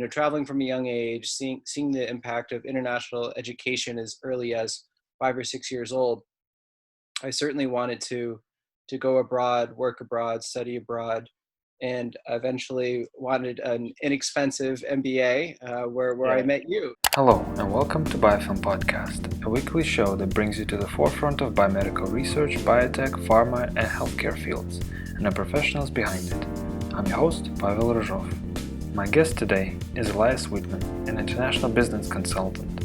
traveling from a young age, seeing the impact of international education as early as 5 or 6 years old, I certainly wanted to go abroad, work abroad, study abroad, and eventually wanted an inexpensive MBA where I met you. Hello and welcome to Biofilm Podcast, a weekly show that brings you to the forefront of biomedical research, biotech, pharma, and healthcare fields, and the professionals behind it. I'm your host, Pavel Rozhov. My guest today is Elias Witman, an international business consultant,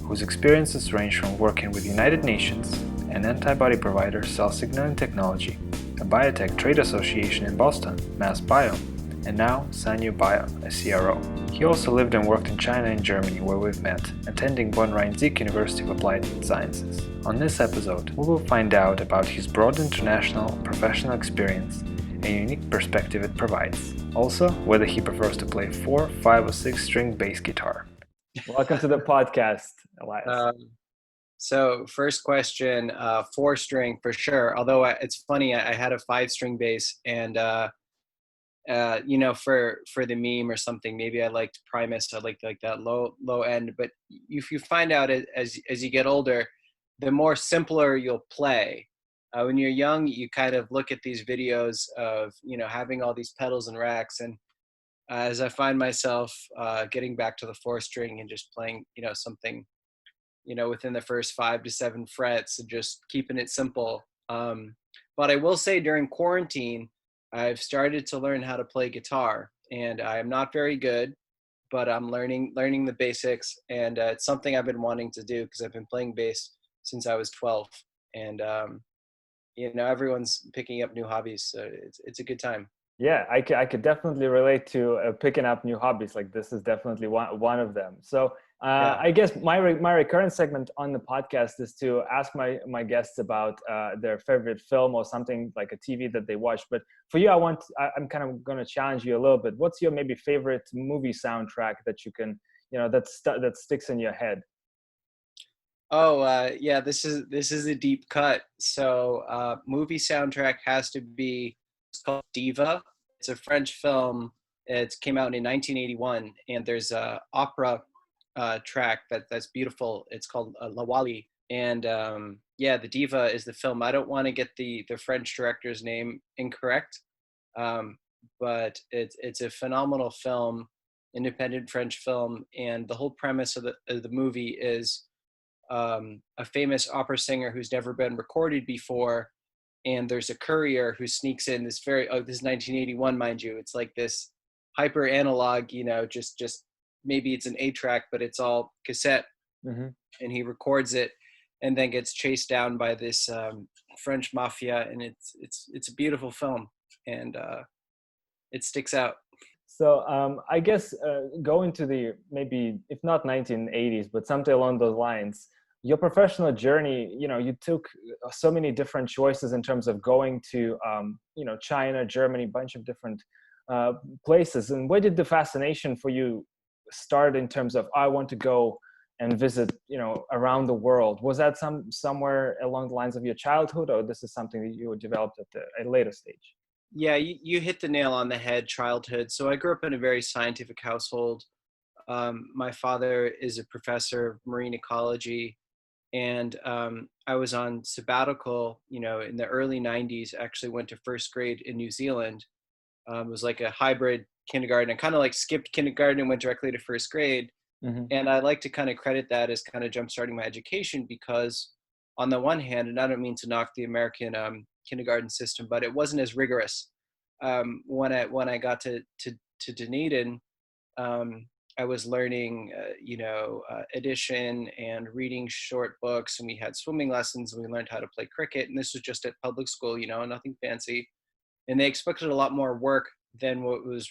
whose experiences range from working with United Nations, an antibody provider, cell signaling technology, a biotech trade association in Boston, MassBio, and now Sanyou Bio, a CRO. He also lived and worked in China and Germany, where we've met, attending Bonn Rhein-Sieg University of Applied Sciences. On this episode, we will find out about his broad international professional experience and unique perspective it provides. Also, whether he prefers to play 4, 5, or 6-string bass guitar. Welcome to the podcast, Elias. So first question, 4-string for sure. Although it's funny, I had a 5-string bass, and for the meme or something, maybe I liked Primus. I liked like that low end. But if you find out as you get older, the more simpler you'll play. When you're young, you kind of look at these videos of having all these pedals and racks, and as I find myself getting back to the 4-string and just playing something within the first 5 to 7 frets and just keeping it simple. But I will say during quarantine, I've started to learn how to play guitar, and I'm not very good, but I'm learning the basics, and it's something I've been wanting to do because I've been playing bass since I was 12, and everyone's picking up new hobbies, so it's a good time. Yeah, I could definitely relate to picking up new hobbies. Like this is definitely one of them. So I guess my recurrent segment on the podcast is to ask my guests about their favorite film or something like a TV that they watch. But for you, I'm kind of going to challenge you a little bit. What's your maybe favorite movie soundtrack that you can that sticks in your head? Oh this is a deep cut. So movie soundtrack has to be. It's called Diva. It's a French film. It came out in 1981, and there's a opera track that's beautiful. It's called La Wally, and the Diva is the film. I don't want to get the French director's name incorrect, but it's a phenomenal film, independent French film, and the whole premise of the movie is a famous opera singer who's never been recorded before. And there's a courier who sneaks in this this is 1981, mind you. It's like this hyper analog, just maybe it's an 8-track, but it's all cassette. Mm-hmm. And he records it and then gets chased down by this French mafia. And it's a beautiful film, and it sticks out. So I guess going to the maybe, if not 1980s, but something along those lines, your professional journey, you took so many different choices in terms of going to, China, Germany, bunch of different places. And where did the fascination for you start in terms of, I want to go and visit, around the world? Was that somewhere along the lines of your childhood, or this is something that you developed at a later stage? Yeah, you hit the nail on the head, childhood. So I grew up in a very scientific household. My father is a professor of marine ecology. And I was on sabbatical, in the early 90s. Actually went to first grade in New Zealand. It was like a hybrid kindergarten. I kind of like skipped kindergarten and went directly to first grade. Mm-hmm. And I like to kind of credit that as kind of jumpstarting my education, because on the one hand, and I don't mean to knock the American kindergarten system, but it wasn't as rigorous. When I got to Dunedin, I was learning, addition and reading short books, and we had swimming lessons, and we learned how to play cricket. And this was just at public school, nothing fancy. And they expected a lot more work than what was,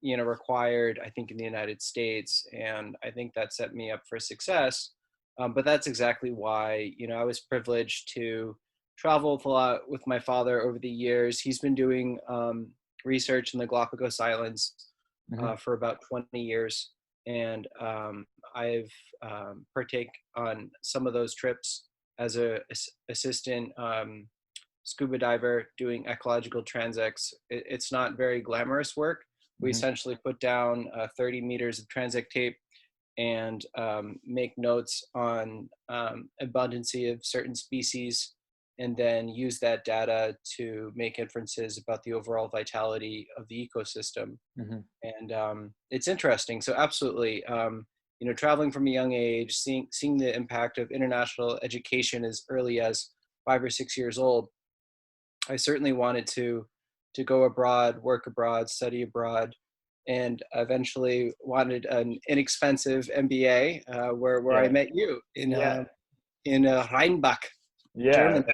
required, I think, in the United States. And I think that set me up for success. But that's exactly why, I was privileged to travel a lot with my father over the years. He's been doing research in the Galapagos Islands for about 20 years. And I've partake on some of those trips as a assistant scuba diver doing ecological transects. It's not very glamorous work, We essentially put down 30 meters of transect tape and make notes on abundancy of certain species, and then use that data to make inferences about the overall vitality of the ecosystem. And it's interesting. So absolutely, traveling from a young age, seeing the impact of international education as early as 5 or 6 years old, I certainly wanted to go abroad, work abroad, study abroad, and eventually wanted an inexpensive MBA, where I met you in Rheinbach, Germany.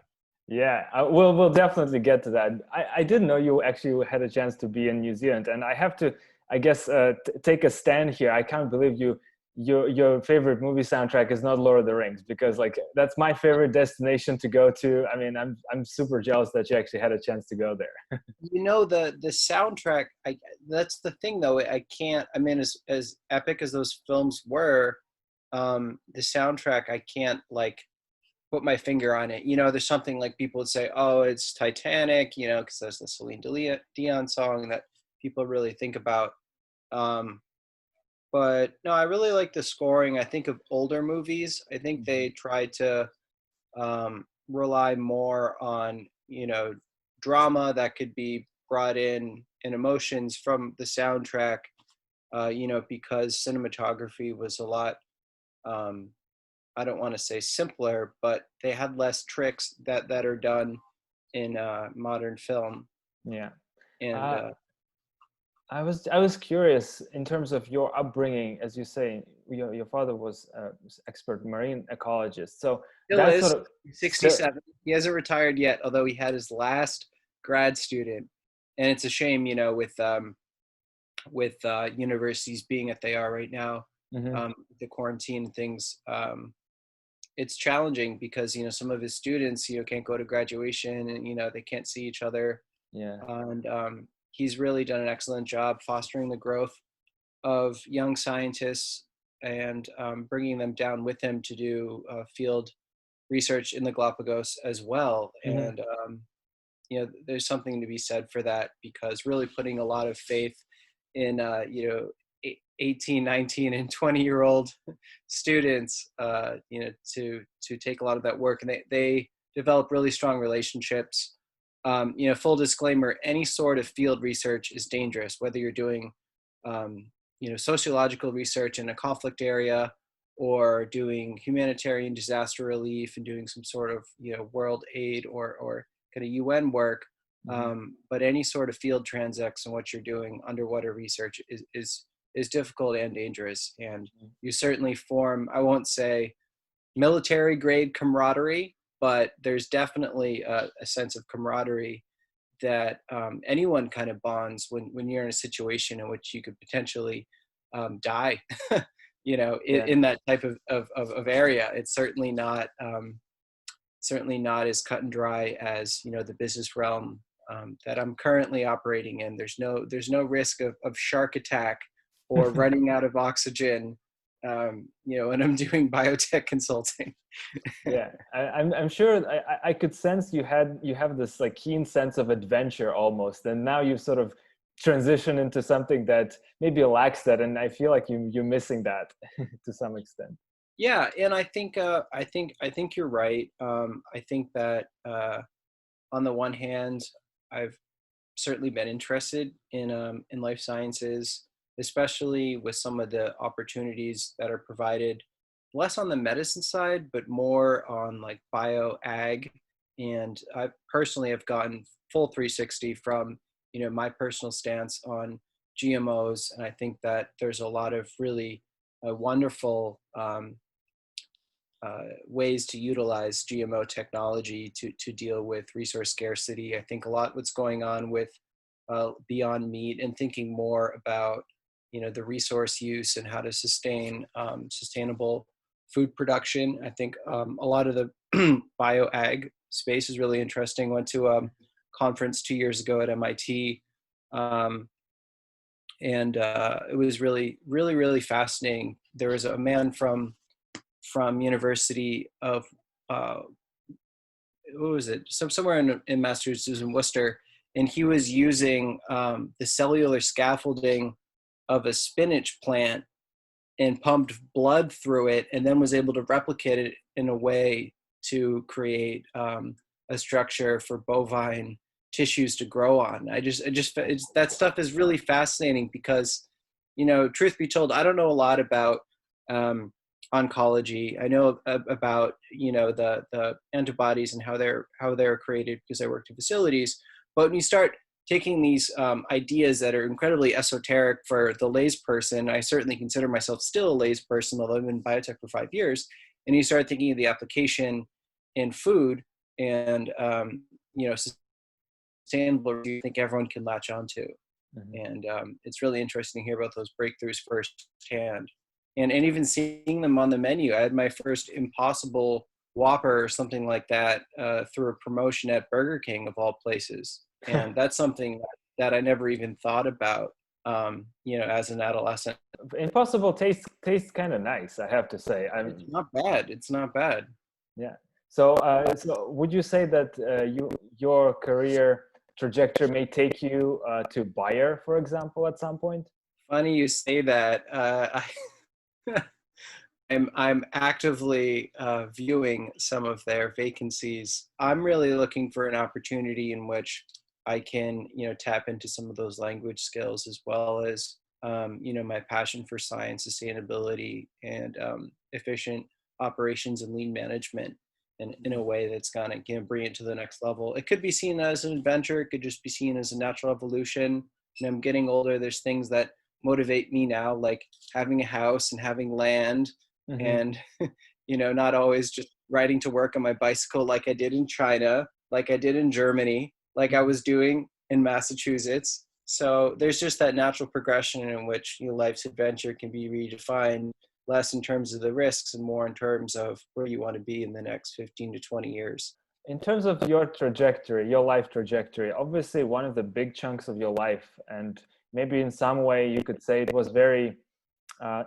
Yeah, we'll definitely get to that. I didn't know you actually had a chance to be in New Zealand, and I have to, I guess, take a stand here. I can't believe your favorite movie soundtrack is not Lord of the Rings, because like that's my favorite destination to go to. I mean, I'm super jealous that you actually had a chance to go there. The soundtrack, that's the thing though. I can't. I mean, as epic as those films were, the soundtrack, I can't like put my finger on it. There's something like people would say, oh, it's Titanic, because there's the Celine Dion song that people really think about. But no, I really like the scoring. I think of older movies. I think they try to rely more on, drama that could be brought in and emotions from the soundtrack, because cinematography was a lot, I don't want to say simpler, but they had less tricks that are done in modern film. Yeah. And I was curious in terms of your upbringing. As you say, your father was an expert marine ecologist. So that's sort of 67. He hasn't retired yet, although he had his last grad student. And it's a shame, with universities being that they are right now, the quarantine things. It's challenging because some of his students can't go to graduation, and they can't see each other. And he's really done an excellent job fostering the growth of young scientists and bringing them down with him to do field research in the Galapagos as well. And there's something to be said for that, because really putting a lot of faith in 18, 19, and 20-year-old students, to take a lot of that work, and they develop really strong relationships. Full disclaimer: any sort of field research is dangerous, whether you're doing, sociological research in a conflict area, or doing humanitarian disaster relief and doing some sort of, world aid or kind of UN work. But any sort of field transects and what you're doing underwater research is difficult and dangerous. And you certainly form, I won't say military grade camaraderie, but there's definitely a sense of camaraderie that anyone kind of bonds when you're in a situation in which you could potentially die, in that type of area. It's certainly not as cut and dry as, the business realm that I'm currently operating in. There's no risk of shark attack or running out of oxygen, when I'm doing biotech consulting. Yeah, I'm sure I could sense you have this like keen sense of adventure almost, and now you've sort of transitioned into something that maybe lacks that, and I feel like you're missing that to some extent. Yeah, and I think you're right. I think that on the one hand, I've certainly been interested in life sciences, especially with some of the opportunities that are provided, less on the medicine side, but more on like bio ag. And I personally have gotten full 360 from, my personal stance on GMOs. And I think that there's a lot of really wonderful ways to utilize GMO technology to deal with resource scarcity. I think a lot what's going on with Beyond Meat and thinking more about, the resource use and how to sustain sustainable food production. I think a lot of the bioag space is really interesting. Went to a conference 2 years ago at MIT, and it was really, really, really fascinating. There was a man from University of what was it? Somewhere in Massachusetts, in Worcester, and he was using the cellular scaffolding of a spinach plant and pumped blood through it, and then was able to replicate it in a way to create a structure for bovine tissues to grow on. That stuff is really fascinating because, truth be told, I don't know a lot about oncology. I know about, the antibodies and how they're created because I worked in facilities. But when you start taking these ideas that are incredibly esoteric for the layperson, I certainly consider myself still a layperson, although I've been in biotech for 5 years, and you start thinking of the application in food and, sustainable, you think everyone can latch onto. Mm-hmm. And it's really interesting to hear about those breakthroughs firsthand. And even seeing them on the menu. I had my first Impossible Whopper or something like that through a promotion at Burger King, of all places. And that's something that I never even thought about, as an adolescent. Impossible tastes kind of nice, I have to say. It's not bad. It's not bad. Yeah. So would you say that your career trajectory may take you to Bayer, for example, at some point? Funny you say that. I'm actively viewing some of their vacancies. I'm really looking for an opportunity in which I can, tap into some of those language skills, as well as, my passion for science, sustainability, and efficient operations and lean management in a way that's going to bring it to the next level. It could be seen as an adventure. It could just be seen as a natural evolution. And I'm getting older. There's things that motivate me now, like having a house and having land, mm-hmm. and, not always just riding to work on my bicycle like I did in China, like I did in Germany, like I was doing in Massachusetts. So there's just that natural progression in which life's adventure can be redefined, less in terms of the risks and more in terms of where you want to be in the next 15 to 20 years. In terms of your trajectory, your life trajectory, obviously one of the big chunks of your life, and maybe in some way you could say it was very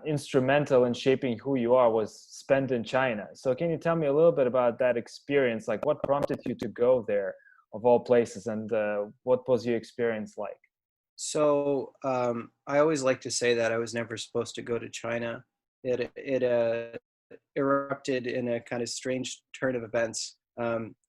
instrumental in shaping who you are, was spent in China. So can you tell me a little bit about that experience? Like, what prompted you to go there, of all places, and what was your experience like? So I always like to say that I was never supposed to go to China. It erupted in a kind of strange turn of events.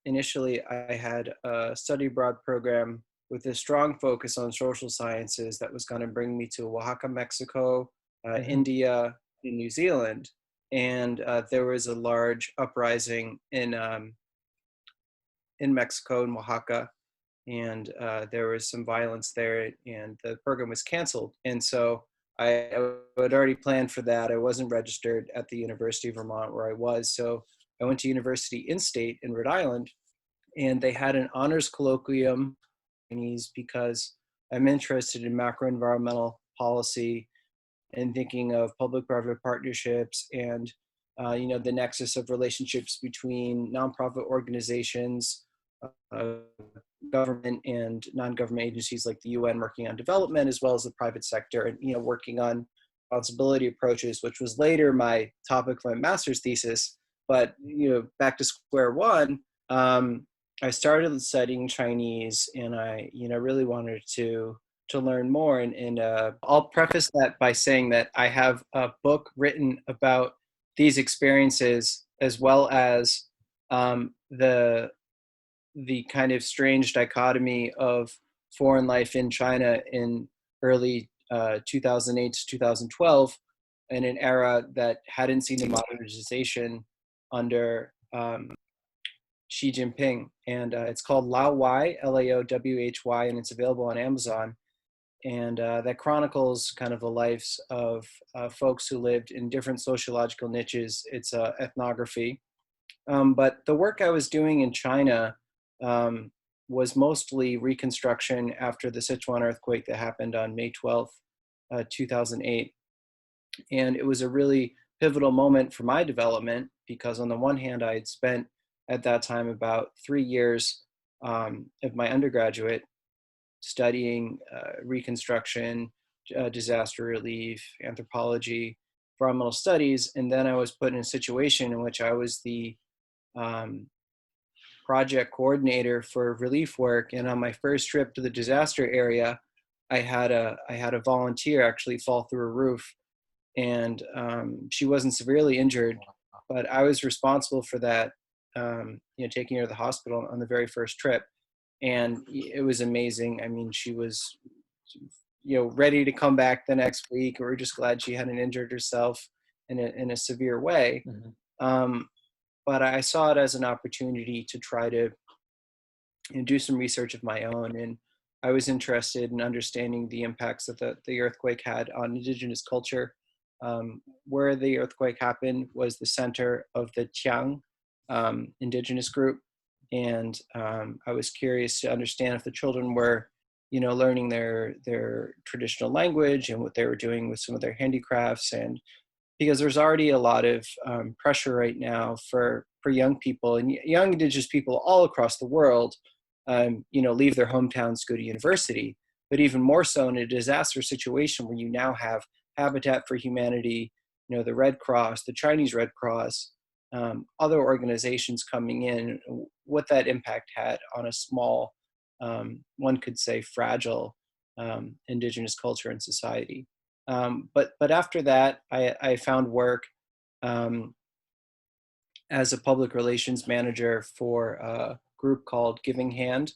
Initially, I had a study abroad program with a strong focus on social sciences that was going to bring me to Oaxaca, Mexico, mm-hmm. India, and New Zealand. And there was a large uprising in Mexico, in Oaxaca, and there was some violence there, and the program was canceled. And so I had already planned for that. I wasn't registered at the University of Vermont where I was, so I went to University in-state in Rhode Island, and they had an honors colloquium because I'm interested in macro-environmental policy and thinking of public-private partnerships and the nexus of relationships between nonprofit organizations, government and non-government agencies like the UN working on development, as well as the private sector, and working on responsibility approaches, which was later my topic for my master's thesis. But back to square one, I started studying Chinese, and I really wanted to learn more. And I'll preface that by saying that I have a book written about these experiences, as well as the kind of strange dichotomy of foreign life in China in early 2008 to 2012, in an era that hadn't seen the modernization under Xi Jinping. And it's called Laowhy, Laowhy, and it's available on Amazon. And that chronicles kind of the lives of folks who lived in different sociological niches. It's ethnography. But the work I was doing in China was mostly reconstruction after the Sichuan earthquake that happened on May 12th, 2008. And it was a really pivotal moment for my development, because on the one hand, I had spent at that time about 3 years of my undergraduate studying reconstruction, disaster relief, anthropology, environmental studies. And then I was put in a situation in which I was the project coordinator for relief work. And on my first trip to the disaster area, I had a volunteer actually fall through a roof, and she wasn't severely injured, but I was responsible for that, taking her to the hospital on the very first trip. And it was amazing. I mean, she was, ready to come back the next week. We were just glad she hadn't injured herself in a severe way. Mm-hmm. But I saw it as an opportunity to try to do some research of my own. And I was interested in understanding the impacts that the earthquake had on indigenous culture. Where the earthquake happened was the center of the Qiang indigenous group. And I was curious to understand if the children were, learning their traditional language and what they were doing with some of their handicrafts. And because there's already a lot of pressure right now for young people and young indigenous people all across the world, leave their hometowns to go to university. But even more so in a disaster situation where you now have Habitat for Humanity, the Red Cross, the Chinese Red Cross, other organizations coming in, what that impact had on a small, one could say fragile indigenous culture and society. But after that, I found work as a public relations manager for a group called Giving Hand.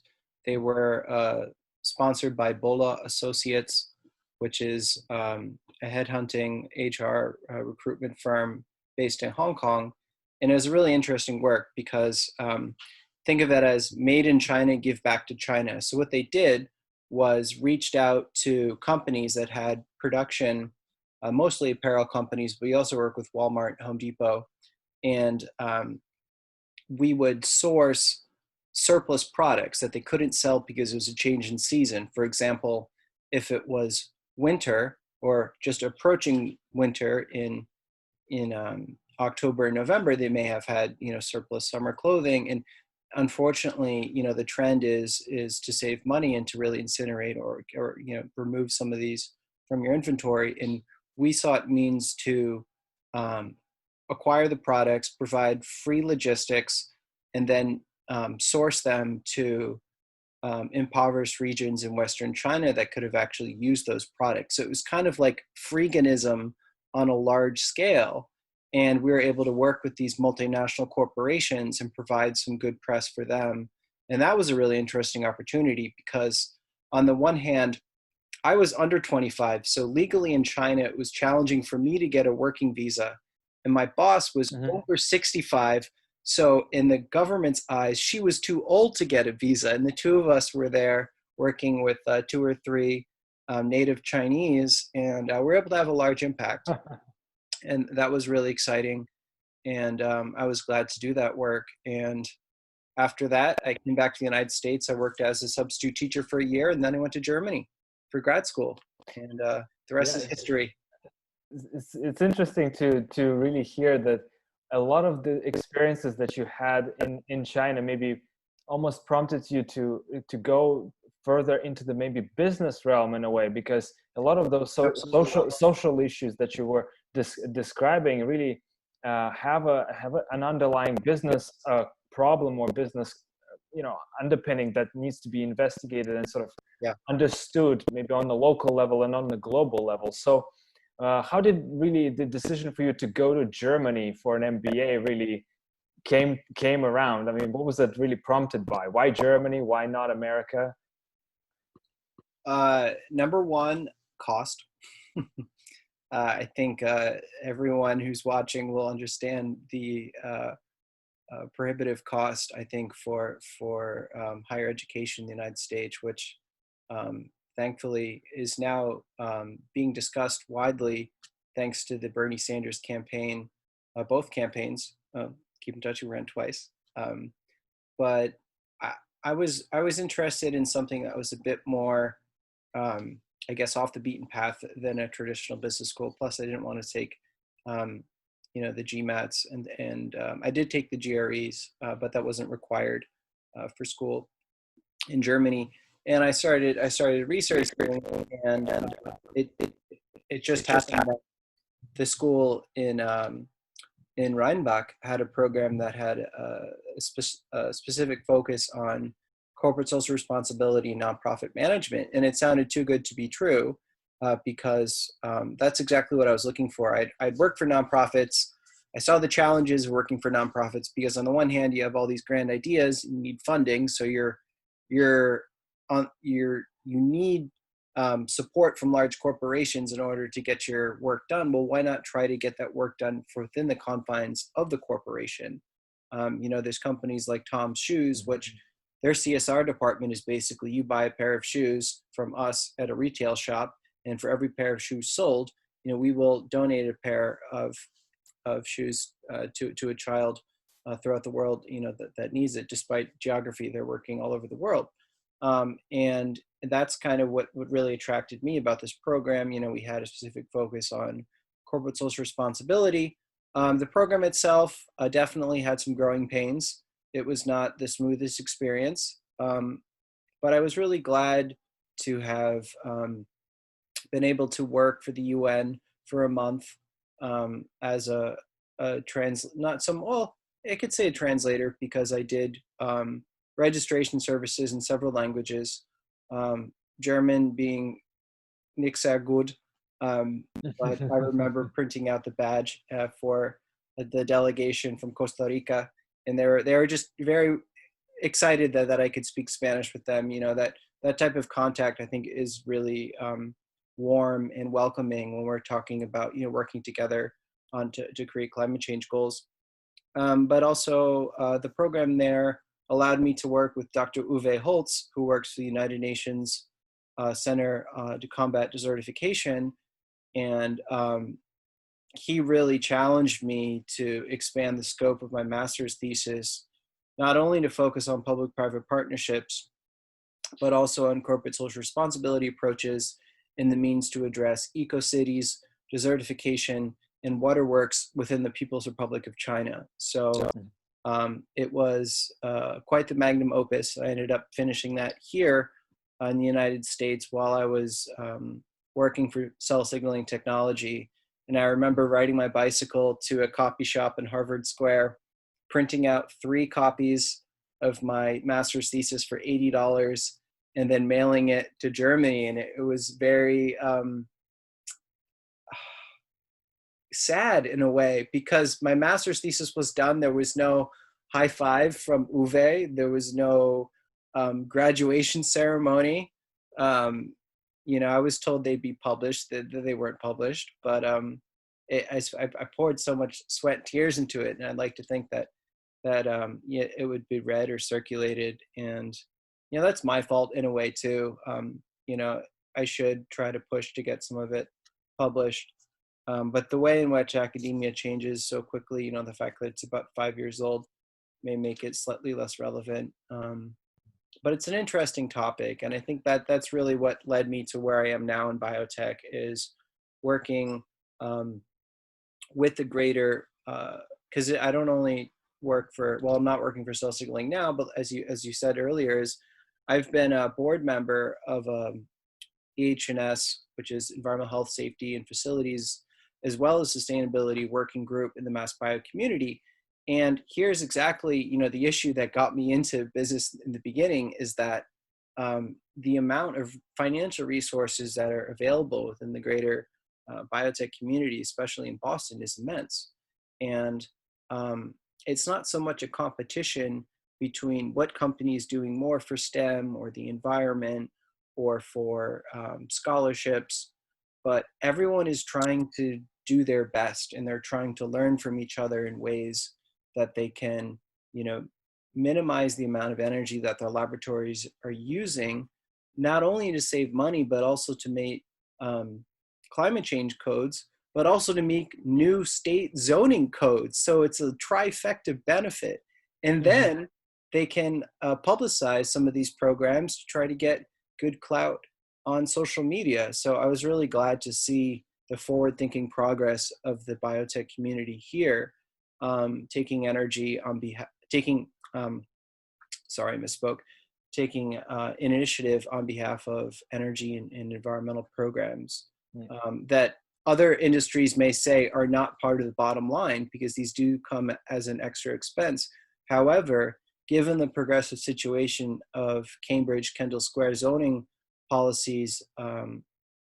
They were sponsored by Bola Associates, which is a headhunting HR recruitment firm based in Hong Kong. And it was really interesting work because think of it as made in China, give back to China. So what they did was reached out to companies that had production, mostly apparel companies, but we also work with Walmart and Home Depot. And we would source surplus products that they couldn't sell because it was a change in season. For example, if it was winter or just approaching winter in October and November, they may have had, surplus summer clothing. And unfortunately, the trend is to save money and to really incinerate or remove some of these from your inventory. And we sought means to acquire the products, provide free logistics, and then source them to impoverished regions in Western China that could have actually used those products. So it was kind of like freeganism on a large scale. And we were able to work with these multinational corporations and provide some good press for them. And that was a really interesting opportunity because on the one hand, I was under 25. So legally in China, it was challenging for me to get a working visa. And my boss was over 65. So in the government's eyes, she was too old to get a visa. And the two of us were there working with 2 or 3 native Chinese, and we were able to have a large impact. And that was really exciting. And I was glad to do that work. And after that, I came back to the United States. I worked as a substitute teacher for a year, and then I went to Germany for grad school. And the rest is history. It's interesting to really hear that a lot of the experiences that you had in China maybe almost prompted you to go further into the maybe business realm in a way, because a lot of those social issues that you were describing really have an underlying business problem or business underpinning that needs to be investigated and sort of understood maybe on the local level and on the global level. So how did really the decision for you to go to Germany for an MBA really came around? I mean, what was that really prompted by? Why Germany? Why not America? Number one, cost. I think everyone who's watching will understand the prohibitive cost, I think, for higher education in the United States, which thankfully is now being discussed widely thanks to the Bernie Sanders campaign, both campaigns. Keep in touch, we ran twice. But I was interested in something that was a bit more, I guess, off the beaten path than a traditional business school. Plus, I didn't want to take, the GMATs, and I did take the GREs, but that wasn't required for school in Germany. And I started researching, and it just happened that the school in in Rheinbach had a program that had a specific focus on corporate social responsibility and nonprofit management. And it sounded too good to be true because that's exactly what I was looking for. I'd worked for nonprofits. I saw the challenges of working for nonprofits because on the one hand, you have all these grand ideas, you need funding. So you need support from large corporations in order to get your work done. Well, why not try to get that work done within the confines of the corporation? There's companies like Tom's Shoes, which their CSR department is basically you buy a pair of shoes from us at a retail shop, and for every pair of shoes sold, we will donate a pair of shoes to a child throughout the world, that needs it. Despite geography, they're working all over the world. And that's kind of what really attracted me about this program. We had a specific focus on corporate social responsibility. The program itself definitely had some growing pains. It was not the smoothest experience, but I was really glad to have been able to work for the UN for a month as a I could say a translator, because I did registration services in several languages, German being nicht sehr gut, but I remember printing out the badge for the delegation from Costa Rica, and they were just very excited that I could speak Spanish with them. That type of contact, I think, is really warm and welcoming when we're talking about working together to create climate change goals. But also the program there allowed me to work with Dr. Uwe Holtz, who works for the United Nations Center to Combat Desertification. And he really challenged me to expand the scope of my master's thesis, not only to focus on public-private partnerships, but also on corporate social responsibility approaches and the means to address eco-cities, desertification, and waterworks within the People's Republic of China. So it was quite the magnum opus. I ended up finishing that here in the United States while I was working for cell signaling technology. And I remember riding my bicycle to a copy shop in Harvard Square, printing out 3 copies of my master's thesis for $80, and then mailing it to Germany. And it was very sad in a way, because my master's thesis was done. There was no high five from Uwe. There was no graduation ceremony. I was told they'd be published, that they weren't published, but I poured so much sweat and tears into it. And I'd like to think that it would be read or circulated. And, that's my fault in a way too. I should try to push to get some of it published. But the way in which academia changes so quickly, the fact that it's about 5 years old may make it slightly less relevant. But it's an interesting topic. And I think that's really what led me to where I am now in biotech, is working with the greater, because I don't only work I'm not working for cell signaling now, but as you said earlier, is I've been a board member of EH&S, which is Environmental Health, Safety, and Facilities, as well as Sustainability Working Group in the MassBio community. And here's exactly, the issue that got me into business in the beginning, is that the amount of financial resources that are available within the greater biotech community, especially in Boston, is immense. And it's not so much a competition between what company is doing more for STEM or the environment or for scholarships, but everyone is trying to do their best, and they're trying to learn from each other in ways that they can, minimize the amount of energy that their laboratories are using, not only to save money, but also to make climate change codes, but also to make new state zoning codes. So it's a trifecta benefit. And then they can publicize some of these programs to try to get good clout on social media. So I was really glad to see the forward-thinking progress of the biotech community here, taking initiative on behalf of energy and environmental programs that other industries may say are not part of the bottom line because these do come as an extra expense. However, given the progressive situation of Cambridge Kendall Square zoning policies,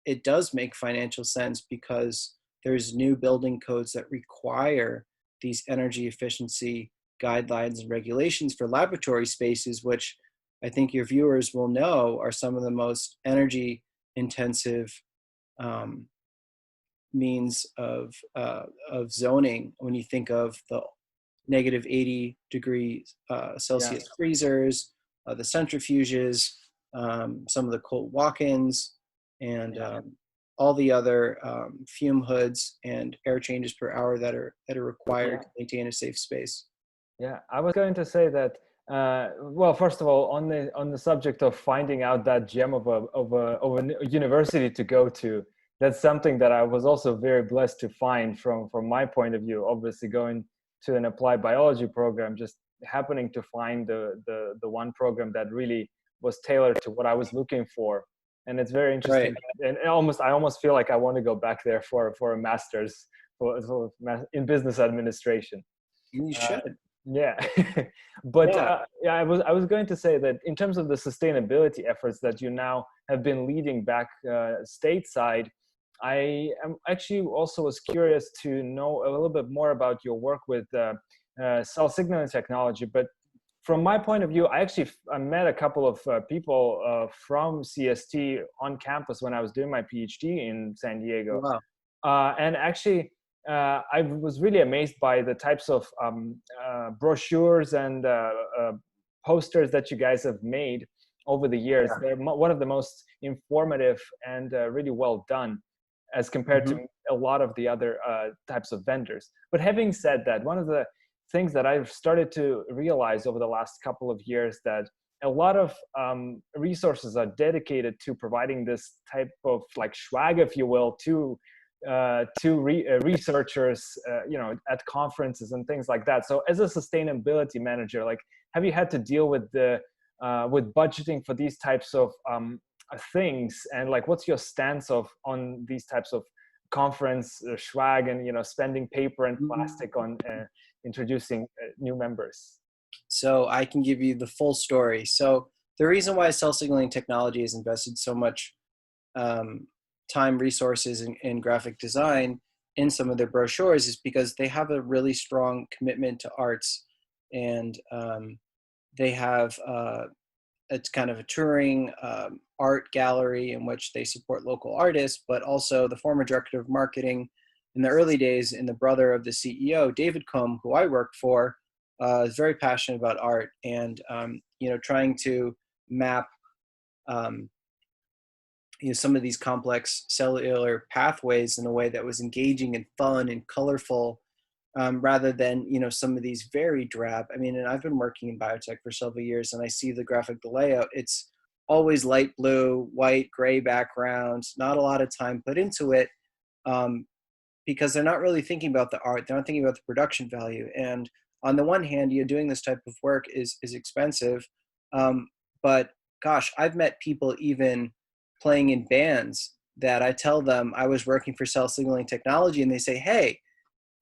it does make financial sense because there's new building codes that require these energy efficiency guidelines and regulations for laboratory spaces, which I think your viewers will know are some of the most energy intensive means of zoning when you think of the negative 80 degrees Celsius freezers, the centrifuges, some of the cold walk-ins, and all the other fume hoods and air changes per hour that are required to maintain a safe space. Yeah, I was going to say that. Well, first of all, on the subject of finding out that gem of a university to go to, that's something that I was also very blessed to find from my point of view. Obviously, going to an applied biology program, just happening to find the one program that really was tailored to what I was looking for, and it's very interesting. Right. And I almost feel like I want to go back there for a master's in business administration. You should. Yeah, but I was going to say that in terms of the sustainability efforts that you now have been leading back stateside, I am actually also was curious to know a little bit more about your work with cell signaling technology. But from my point of view, I met a couple of people from CST on campus when I was doing my PhD in San Diego. Wow. And actually, I was really amazed by the types of brochures and posters that you guys have made over the years. Yeah. They're one of the most informative and really well done as compared to a lot of the other types of vendors. But having said that, one of the things that I've started to realize over the last couple of years that a lot of resources are dedicated to providing this type of like swag, if you will, to researchers, at conferences and things like that. So as a sustainability manager, like, have you had to deal with with budgeting for these types of things? And like, what's your stance on these types of conference swag and, spending paper and plastic on introducing new members? So I can give you the full story. So the reason why cell signaling technology has invested so much time, resources, and graphic design in some of their brochures is because they have a really strong commitment to arts, and they have it's kind of a touring art gallery in which they support local artists, but also the former director of marketing in the early days and the brother of the CEO, David Combe, who I work for, is very passionate about art and trying to map some of these complex cellular pathways in a way that was engaging and fun and colorful, rather than some of these very drab. I mean, and I've been working in biotech for several years, and I see the layout. It's always light blue, white, gray backgrounds. Not a lot of time put into it, because they're not really thinking about the art. They're not thinking about the production value. And on the one hand, doing this type of work is expensive, but gosh, I've met people even playing in bands that I tell them I was working for cell signaling technology, and they say, "Hey,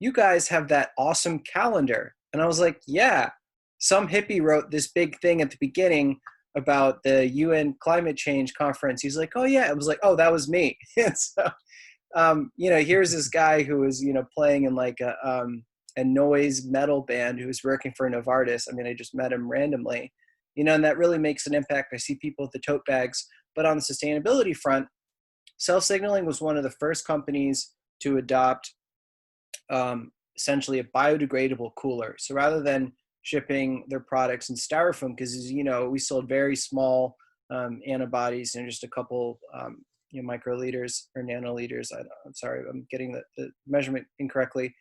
you guys have that awesome calendar." And I was like, "Yeah, some hippie wrote this big thing at the beginning about the UN climate change conference." He's like, "Oh yeah." I was like, "Oh, that was me." And so, here's this guy who was, playing in like a noise metal band who was working for Novartis. I mean, I just met him randomly, and that really makes an impact. I see people with the tote bags. But on the sustainability front, Cell Signaling was one of the first companies to adopt essentially a biodegradable cooler. So rather than shipping their products in styrofoam, because as you know, we sold very small antibodies and just a couple microliters or nanoliters. I'm sorry, I'm getting the measurement incorrectly.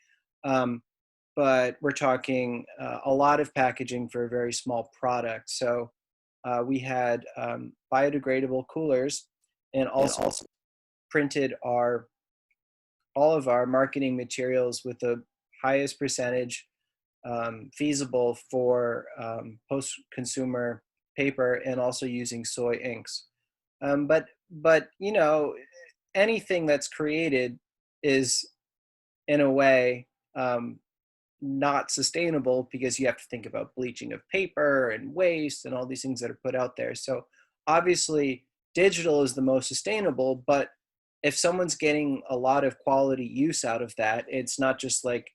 But we're talking a lot of packaging for a very small product. So we had biodegradable coolers, and also printed all of our marketing materials with the highest percentage feasible for post-consumer paper, and also using soy inks. But anything that's created is in a way not sustainable, because you have to think about bleaching of paper and waste and all these things that are put out there. So obviously digital is the most sustainable, but if someone's getting a lot of quality use out of that, it's not just like,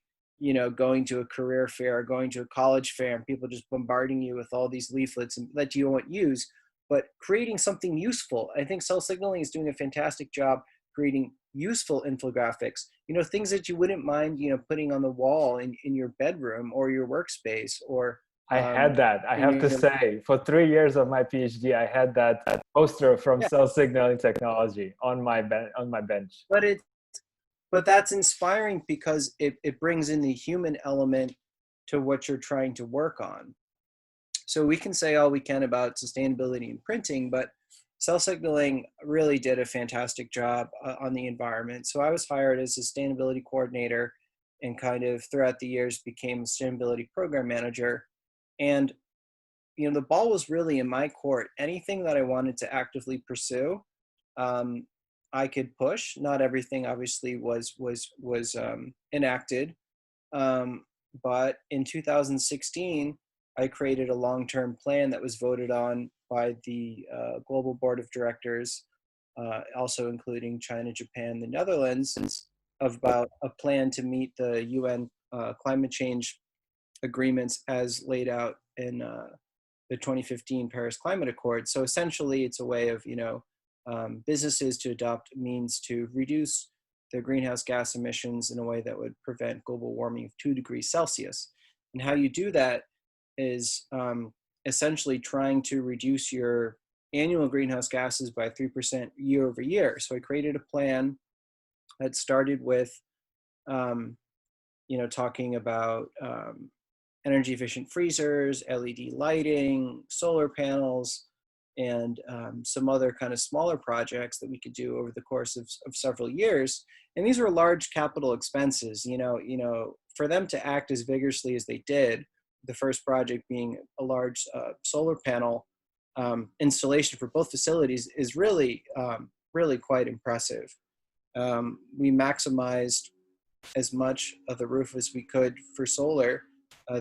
going to a career fair or going to a college fair and people just bombarding you with all these leaflets and that you won't use, but creating something useful. I think Cell Signaling is doing a fantastic job creating useful infographics, things that you wouldn't mind, putting on the wall in your bedroom or your workspace, or I had that. I have to say, for 3 years of my PhD, I had that poster from yeah. cell signaling technology on my bench. But that's inspiring because it brings in the human element to what you're trying to work on. So we can say all we can about sustainability and printing, but Cell Signaling really did a fantastic job on the environment. So I was hired as a sustainability coordinator and kind of throughout the years became a sustainability program manager. And, the ball was really in my court. Anything that I wanted to actively pursue, I could push. Not everything obviously was enacted. But in 2016, I created a long-term plan that was voted on by the Global Board of Directors, also including China, Japan, the Netherlands, about a plan to meet the UN climate change agreements as laid out in the 2015 Paris Climate Accord. So essentially, it's a way of businesses to adopt means to reduce their greenhouse gas emissions in a way that would prevent global warming of 2 degrees Celsius. And how you do that is essentially trying to reduce your annual greenhouse gases by 3% year over year. So I created a plan that started with, talking about energy efficient freezers, LED lighting, solar panels, and some other kind of smaller projects that we could do over the course of several years. And these were large capital expenses, for them to act as vigorously as they did, the first project being a large solar panel installation for both facilities is really, really quite impressive. We maximized as much of the roof as we could for solar.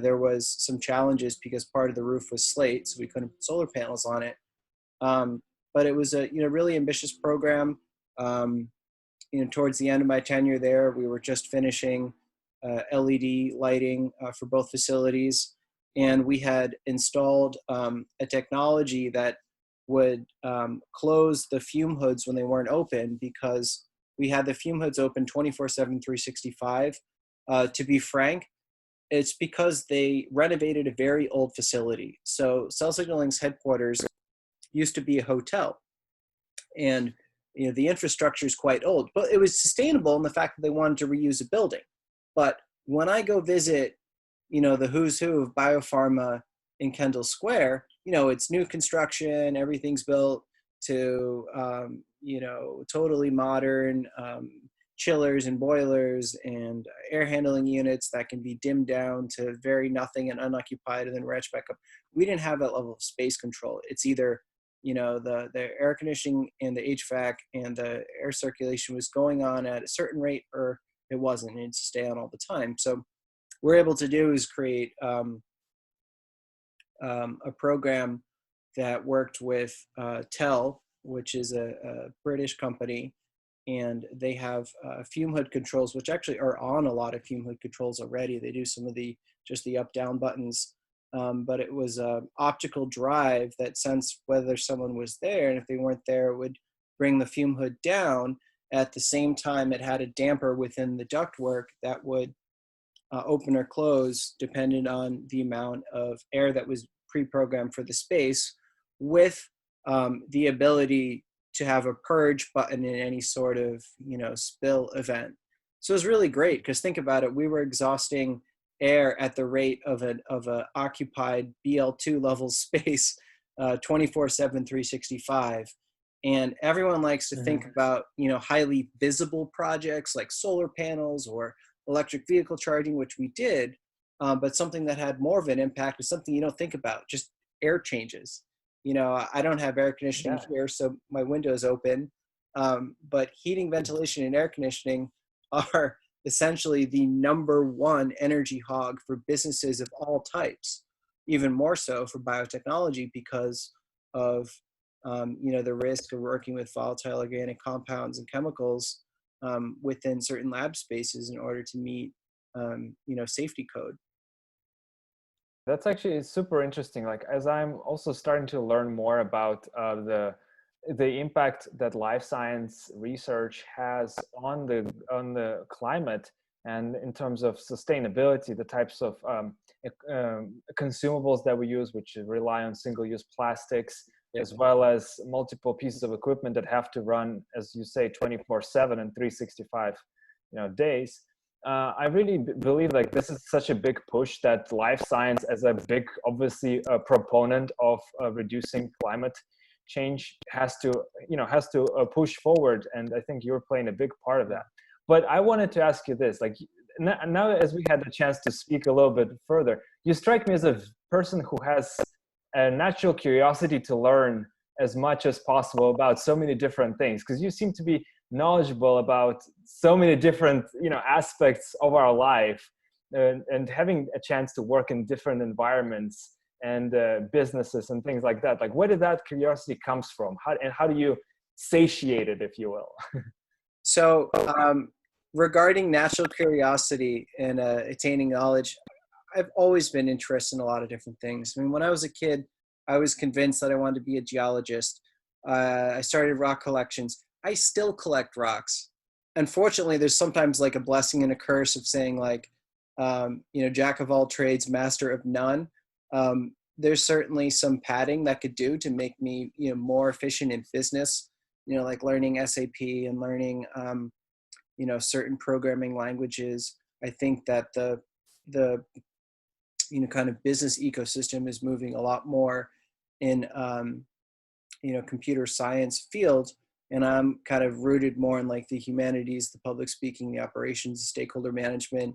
There was some challenges because part of the roof was slate, so we couldn't put solar panels on it. But it was a really ambitious program. Towards the end of my tenure there, we were just finishing LED lighting for both facilities, and we had installed a technology that would close the fume hoods when they weren't open, because we had the fume hoods open 24/7, 365. To be frank, it's because they renovated a very old facility. So Cell Signaling's headquarters used to be a hotel, and the infrastructure is quite old, but it was sustainable in the fact that they wanted to reuse a building. But when I go visit, the who's who of biopharma in Kendall Square, it's new construction, everything's built to, totally modern chillers and boilers and air handling units that can be dimmed down to very nothing and unoccupied and then ratchet back up. We didn't have that level of space control. It's either the air conditioning and the HVAC and the air circulation was going on at a certain rate, or it wasn't. It needs to stay on all the time. So what we're able to do is create a program that worked with TEL, which is a British company, and they have fume hood controls, which actually are on a lot of fume hood controls already. They do some of just the up-down buttons. But it was an optical drive that sensed whether someone was there, and if they weren't there, it would bring the fume hood down. At the same time, it had a damper within the ductwork that would open or close depending on the amount of air that was pre-programmed for the space, with the ability to have a purge button in any sort of spill event. So it was really great, because think about it, we were exhausting air at the rate of a occupied BL2 level space 24/7, 365. And everyone likes to think about highly visible projects like solar panels or electric vehicle charging, which we did, but something that had more of an impact was something you don't think about, just air changes. I don't have air conditioning here, so my window is open, but heating, ventilation, and air conditioning are essentially the number one energy hog for businesses of all types, even more so for biotechnology because of the risk of working with volatile organic compounds and chemicals within certain lab spaces in order to meet safety code. That's actually super interesting. Like, as I'm also starting to learn more about the impact that life science research has on the climate, and in terms of sustainability, the types of consumables that we use, which rely on single-use plastics, as well as multiple pieces of equipment that have to run, as you say, 24/7 and 365 days. I really believe like this is such a big push that life science, as a big, obviously, proponent of reducing climate change, has to push forward. And I think you're playing a big part of that. But I wanted to ask you this, like, now as we had the chance to speak a little bit further, you strike me as a person who has a natural curiosity to learn as much as possible about so many different things, because you seem to be knowledgeable about so many different aspects of our life, and having a chance to work in different environments and businesses and things like that. Like, where did that curiosity comes from? How do you satiate it, if you will? So regarding natural curiosity and attaining knowledge, I've always been interested in a lot of different things. I mean, when I was a kid, I was convinced that I wanted to be a geologist. I started rock collections. I still collect rocks. Unfortunately, there's sometimes like a blessing and a curse of saying like, jack of all trades, master of none. There's certainly some padding that could do to make me, more efficient in business, like learning SAP and learning, certain programming languages. I think that the kind of business ecosystem is moving a lot more in, computer science field. And I'm kind of rooted more in like the humanities, the public speaking, the operations, the stakeholder management,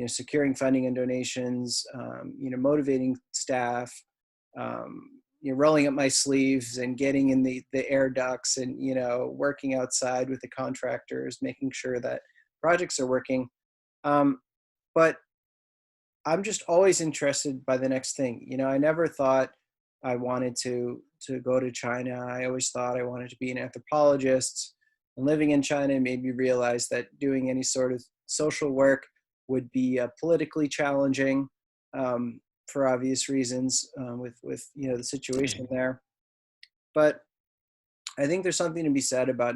securing funding and donations, motivating staff, rolling up my sleeves and getting in the air ducts and, working outside with the contractors, making sure that projects are working. But I'm just always interested by the next thing. I never thought I wanted to go to China. I always thought I wanted to be an anthropologist. And living in China made me realize that doing any sort of social work would be politically challenging for obvious reasons with the situation there. But I think there's something to be said about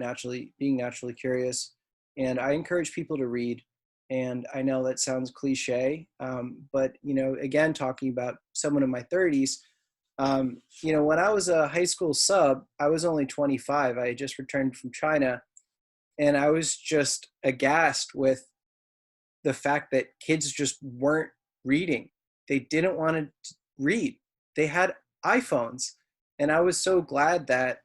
being naturally curious. And I encourage people to read. And I know that sounds cliche, but, again, talking about someone in my 30s, when I was a high school sub, I was only 25. I had just returned from China, and I was just aghast with the fact that kids just weren't reading. They didn't want to read. They had iPhones. And I was so glad that,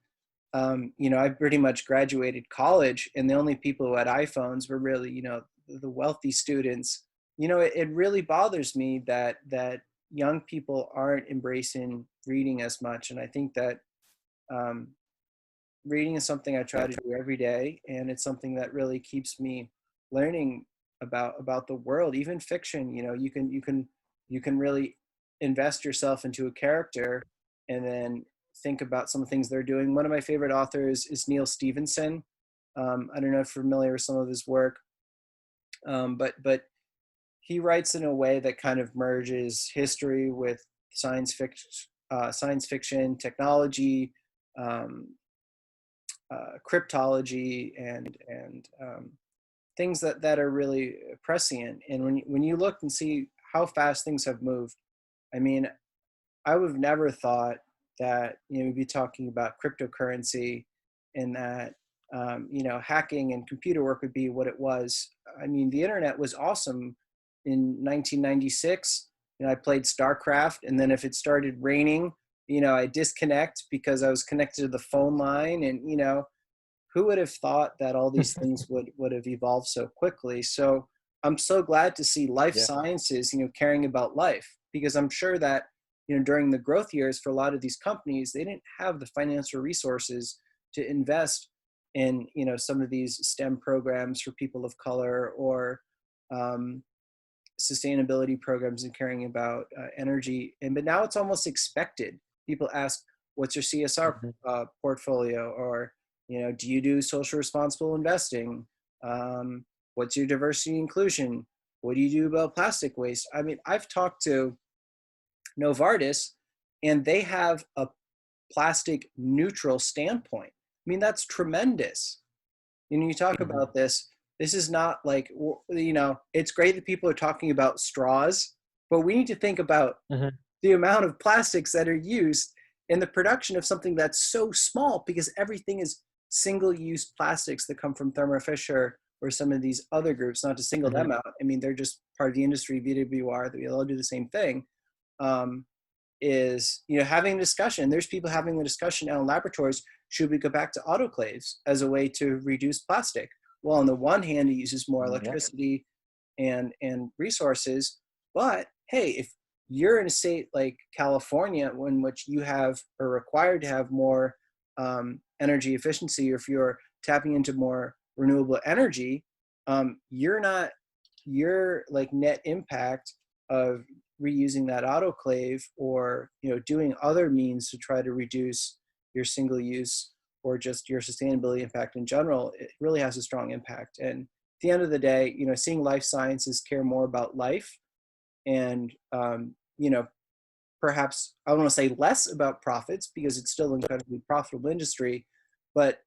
I pretty much graduated college, and the only people who had iPhones were really, the wealthy students. It really bothers me that young people aren't embracing reading as much. And I think that reading is something I try to do every day, and it's something that really keeps me learning about the world. Even fiction, you can really invest yourself into a character and then think about some of the things they're doing. One of my favorite authors is Neil Stephenson. I don't know if you're familiar with some of his work, but he writes in a way that kind of merges history with science fiction, technology, cryptology, and things that are really prescient. And when you look and see how fast things have moved, I mean, I would have never thought that we'd be talking about cryptocurrency and that hacking and computer work would be what it was. I mean, the internet was awesome in 1996. I played StarCraft, and then if it started raining, I disconnect because I was connected to the phone line. And who would have thought that all these things would have evolved so quickly? So I'm so glad to see life sciences, caring about life, because I'm sure that during the growth years for a lot of these companies, they didn't have the financial resources to invest in, you know, some of these STEM programs for people of color, or sustainability programs and caring about energy. But now it's almost expected. People ask, what's your CSR portfolio? Or, you know, do you do social responsible investing? What's your diversity and inclusion? What do you do about plastic waste? I mean, I've talked to Novartis, and they have a plastic neutral standpoint. I mean, that's tremendous. You know, you talk about this is not like, you know, it's great that people are talking about straws, but we need to think about the amount of plastics that are used in the production of something that's so small, because everything is single-use plastics that come from Thermo Fisher or some of these other groups, not to single them out. I mean, they're just part of the industry, VWR, that we all do the same thing. Is, you know, having a discussion. There's people having the discussion now in laboratories, should we go back to autoclaves as a way to reduce plastic? Well, on the one hand, it uses more electricity and resources, but hey, if you're in a state like California, in which you are required to have more energy efficiency, or if you're tapping into more renewable energy, your like net impact of reusing that autoclave, or, you know, doing other means to try to reduce your single use or just your sustainability impact in general, it really has a strong impact. And at the end of the day, you know, seeing life sciences care more about life, and you know, perhaps I don't want to say less about profits, because it's still an incredibly profitable industry, but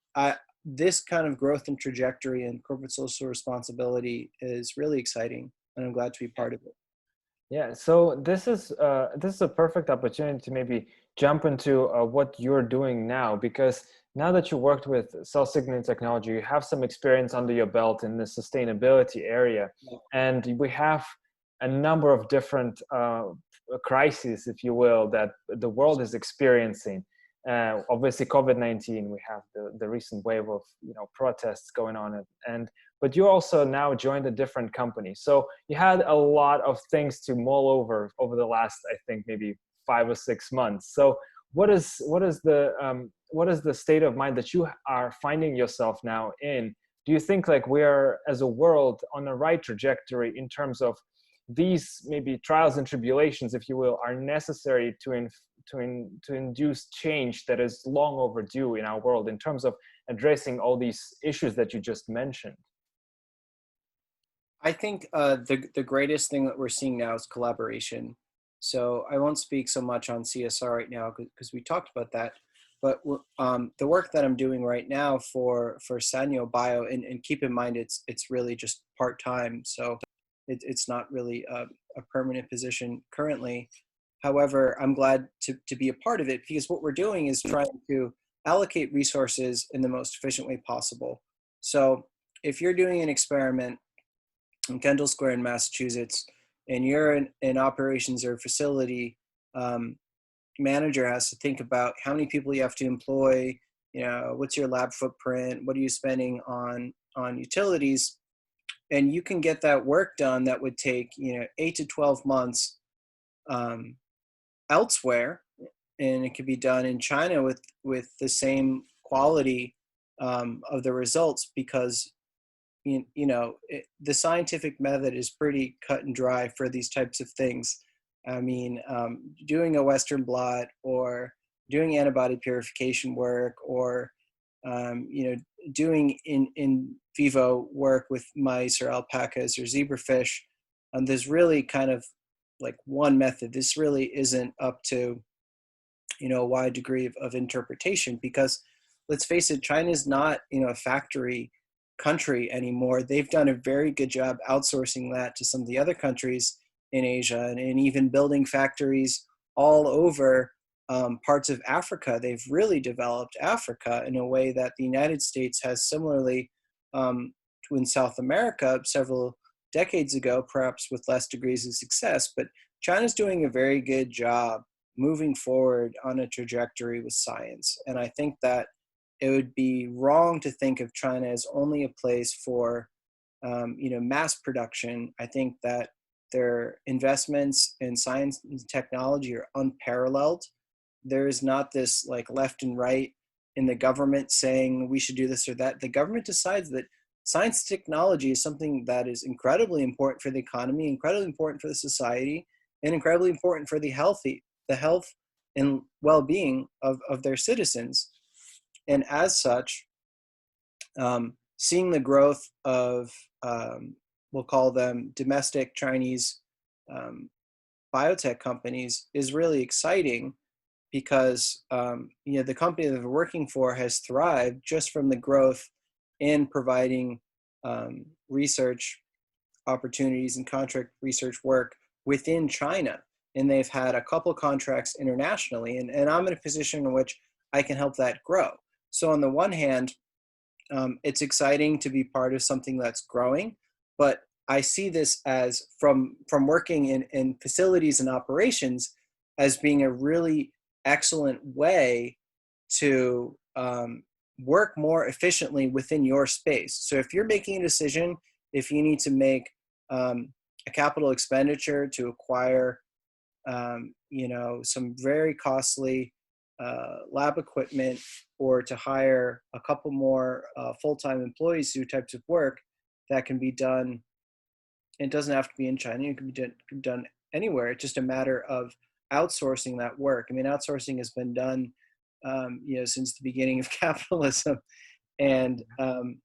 this kind of growth and trajectory and corporate social responsibility is really exciting, and I'm glad to be part of it. Yeah, so this is a perfect opportunity to maybe jump into what you're doing now, because now that you worked with cell signaling technology, you have some experience under your belt in the sustainability area, and we have a number of different crises, if you will, that the world is experiencing. Obviously, COVID-19, we have the recent wave of, you know, protests going on, but you also now joined a different company. So you had a lot of things to mull over the last, I think, maybe 5 or 6 months. So what is the state of mind that you are finding yourself now in? Do you think like we are, as a world, on the right trajectory in terms of these maybe trials and tribulations, if you will, are necessary to induce change that is long overdue in our world in terms of addressing all these issues that you just mentioned? I think the greatest thing that we're seeing now is collaboration. So I won't speak so much on CSR right now, because we talked about that. But the work that I'm doing right now for Sanyou Bio, and keep in mind it's really just part-time, so it's not really a permanent position currently. However, I'm glad to be a part of it, because what we're doing is trying to allocate resources in the most efficient way possible. So if you're doing an experiment in Kendall Square in Massachusetts, and you're in operations or facility, manager has to think about how many people you have to employ, you know, what's your lab footprint, what are you spending on utilities, and you can get that work done that would take, you know, 8 to 12 months elsewhere, and it could be done in China with the same quality of the results, because the scientific method is pretty cut and dry for these types of things. I mean, doing a Western blot, or doing antibody purification work, or doing in vivo work with mice or alpacas or zebrafish, there's really kind of like one method. This really isn't up to, you know, a wide degree of interpretation, because let's face it, China is not, you know, a factory country anymore. They've done a very good job outsourcing that to some of the other countries in Asia, and even building factories all over parts of Africa. They've really developed Africa in a way that the United States has similarly in South America several decades ago, perhaps with less degrees of success. But China's doing a very good job moving forward on a trajectory with science. And I think that it would be wrong to think of China as only a place for mass production. I think that their investments in science and technology are unparalleled. There is not this like left and right in the government saying we should do this or that. The government decides that science technology is something that is incredibly important for the economy, incredibly important for the society, and incredibly important for the health and well-being of their citizens. And as such, seeing the growth of, we'll call them domestic Chinese biotech companies is really exciting, because the company that they're working for has thrived just from the growth in providing research opportunities and contract research work within China. And they've had a couple contracts internationally, and I'm in a position in which I can help that grow. So on the one hand, it's exciting to be part of something that's growing, but I see this as from working in facilities and operations as being a really excellent way to work more efficiently within your space. So if you're making a decision, if you need to make a capital expenditure to acquire some very costly lab equipment, or to hire a couple more full-time employees to do types of work that can be done. It doesn't have to be in China. It can be done anywhere. It's just a matter of outsourcing that work. I mean, outsourcing has been done, since the beginning of capitalism, and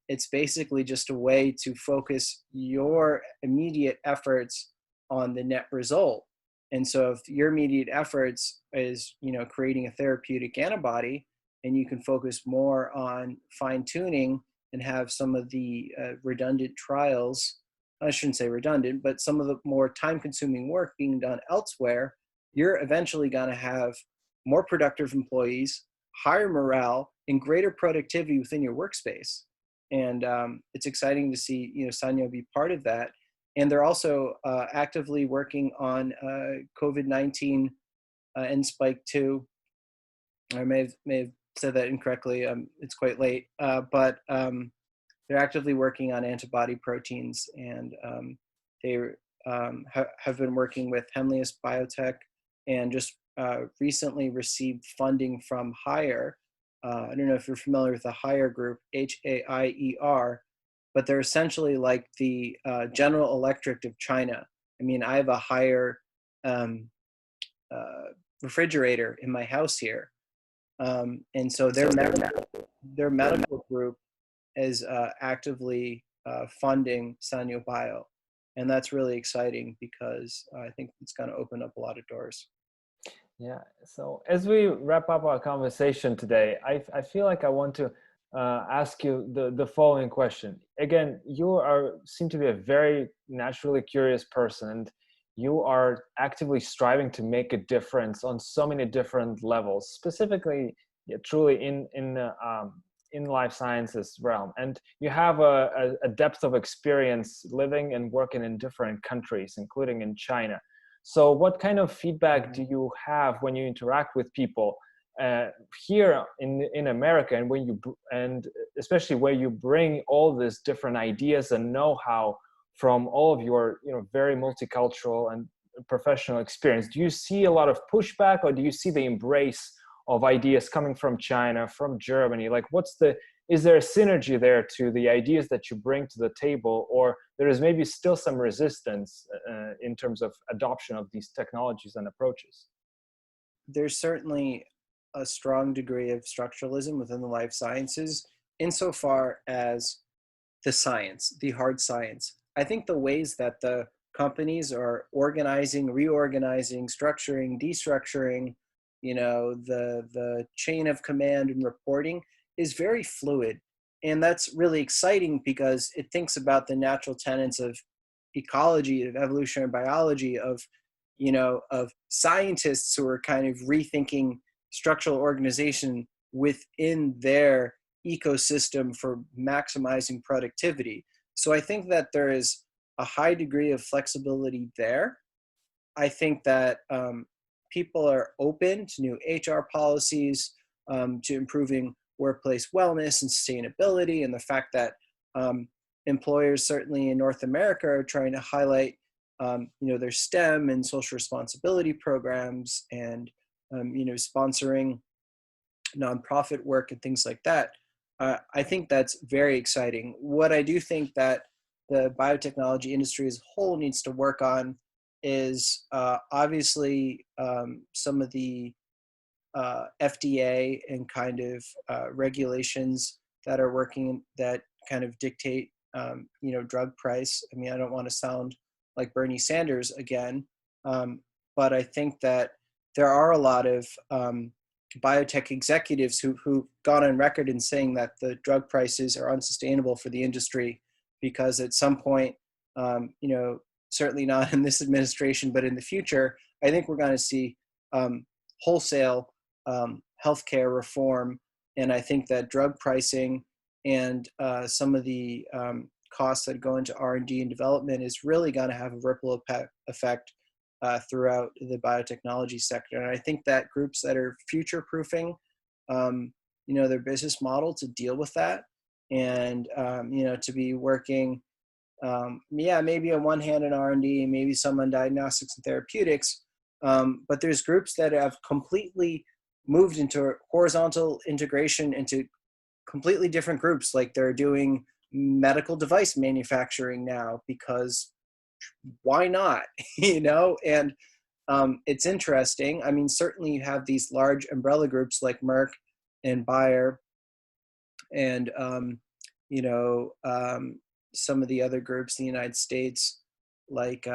it's basically just a way to focus your immediate efforts on the net result. And so, if your immediate efforts is, creating a therapeutic antibody, and you can focus more on fine-tuning and have some of the redundant trials, I shouldn't say redundant, but some of the more time-consuming work being done elsewhere, you're eventually going to have more productive employees, higher morale, and greater productivity within your workspace. And it's exciting to see, Sanyou be part of that. And they're also actively working on COVID-19 and Spike 2. I may have said that incorrectly. It's quite late, but they're actively working on antibody proteins, and they have been working with Elias Biotech, and just recently received funding from Haier. I don't know if you're familiar with the Haier group, Haier, but they're essentially like the General Electric of China. I mean, I have a Haier refrigerator in my house here. And so their medical group is actively funding Sanyou Bio. And that's really exciting, because I think it's going to open up a lot of doors. Yeah. So as we wrap up our conversation today, I feel like I want to ask you the following question. Again, you seem to be a very naturally curious person, and you are actively striving to make a difference on so many different levels, specifically, truly in life sciences realm. And you have a depth of experience living and working in different countries, including in China. So what kind of feedback do you have when you interact with people here in America, and especially where you bring all these different ideas and know-how from all of your very multicultural and professional experience? Do you see a lot of pushback, or do you see the embrace of ideas coming from China, from Germany? Like, is there a synergy there to the ideas that you bring to the table, or there is maybe still some resistance in terms of adoption of these technologies and approaches? There's certainly a strong degree of structuralism within the life sciences, insofar as the science, the hard science. I think the ways that the companies are organizing, reorganizing, structuring, destructuring, the chain of command and reporting is very fluid. And that's really exciting, because it thinks about the natural tenets of ecology, of evolutionary biology, of scientists who are kind of rethinking structural organization within their ecosystem for maximizing productivity. So I think that there is a high degree of flexibility there. I think that people are open to new HR policies, to improving workplace wellness and sustainability, and the fact that employers, certainly in North America, are trying to highlight their STEM and social responsibility programs, and sponsoring nonprofit work and things like that. I think that's very exciting. What I do think that the biotechnology industry as a whole needs to work on is obviously some of the FDA and kind of regulations that are working that kind of dictate, drug price. I mean, I don't want to sound like Bernie Sanders again, but I think that there are a lot of biotech executives who've gone on record in saying that the drug prices are unsustainable for the industry because at some point, certainly not in this administration, but in the future, I think we're going to see wholesale healthcare reform. And I think that drug pricing and some of the costs that go into R&D and development is really going to have a ripple effect throughout the biotechnology sector. And I think that groups that are future-proofing, their business model to deal with that and, to be working, maybe on one hand in R&D, maybe some on diagnostics and therapeutics, but there's groups that have completely moved into horizontal integration into completely different groups, like they're doing medical device manufacturing now because why not? And it's interesting. I mean, certainly you have these large umbrella groups like Merck and Bayer and, some of the other groups in the United States, like,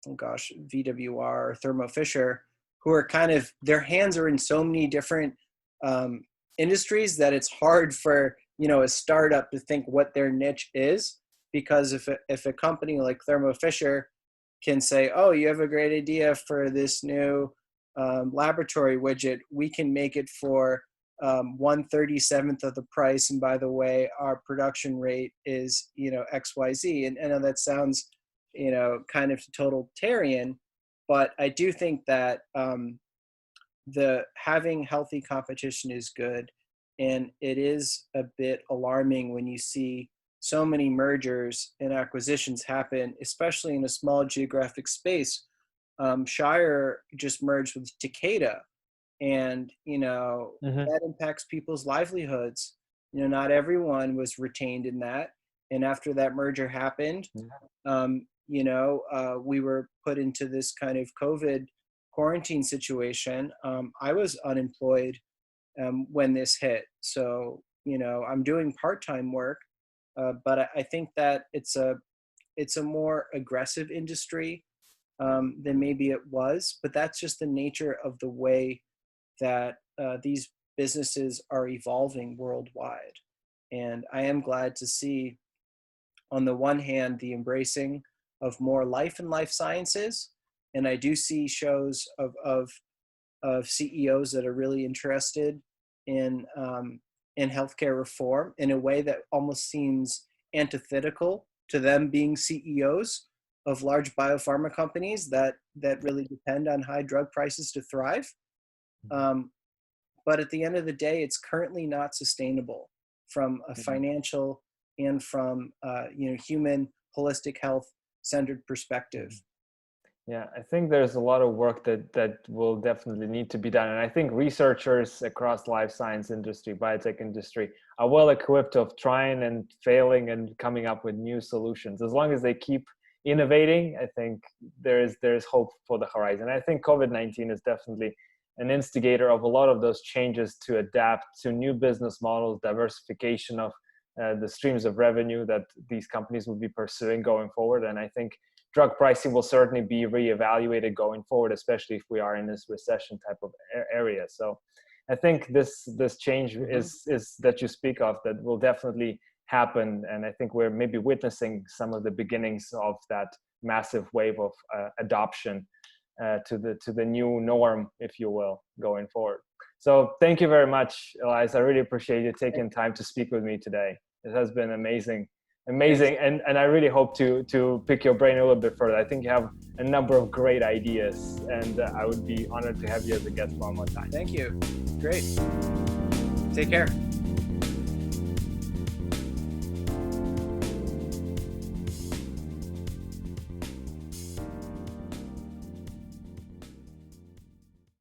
VWR or Thermo Fisher, who are kind of, their hands are in so many different industries that it's hard for, a startup to think what their niche is. Because if a company like Thermo Fisher can say, oh, you have a great idea for this new laboratory widget, we can make it for 1/37th of the price. And by the way, our production rate is, XYZ. And I know that sounds, kind of totalitarian, but I do think that the having healthy competition is good. And it is a bit alarming when you see so many mergers and acquisitions happen, especially in a small geographic space. Shire just merged with Takeda, and that impacts people's livelihoods. Not everyone was retained in that, and after that merger happened, we were put into this kind of COVID quarantine situation. I was unemployed when this hit, so I'm doing part-time work. But I think that it's a more aggressive industry than maybe it was, but that's just the nature of the way that these businesses are evolving worldwide. And I am glad to see, on the one hand, the embracing of more life and life sciences, and I do see shows of CEOs that are really interested in healthcare reform in a way that almost seems antithetical to them being CEOs of large biopharma companies that really depend on high drug prices to thrive. But at the end of the day, it's currently not sustainable from a financial and from human holistic health centered perspective. Yeah, I think there's a lot of work that will definitely need to be done. And I think researchers across life science industry, biotech industry, are well equipped of trying and failing and coming up with new solutions. As long as they keep innovating, I think there's hope for the horizon. I think COVID-19 is definitely an instigator of a lot of those changes to adapt to new business models, diversification of the streams of revenue that these companies will be pursuing going forward. And I think drug pricing will certainly be reevaluated going forward, especially if we are in this recession type of area. So I think this change is that you speak of, that will definitely happen. And I think we're maybe witnessing some of the beginnings of that massive wave of adoption to the new norm, if you will, going forward. So thank you very much, Elias. I really appreciate you taking time to speak with me today. It has been amazing. And I really hope to pick your brain a little bit further. I think you have a number of great ideas, and I would be honored to have you as a guest one more time. Thank you. Great. Take care.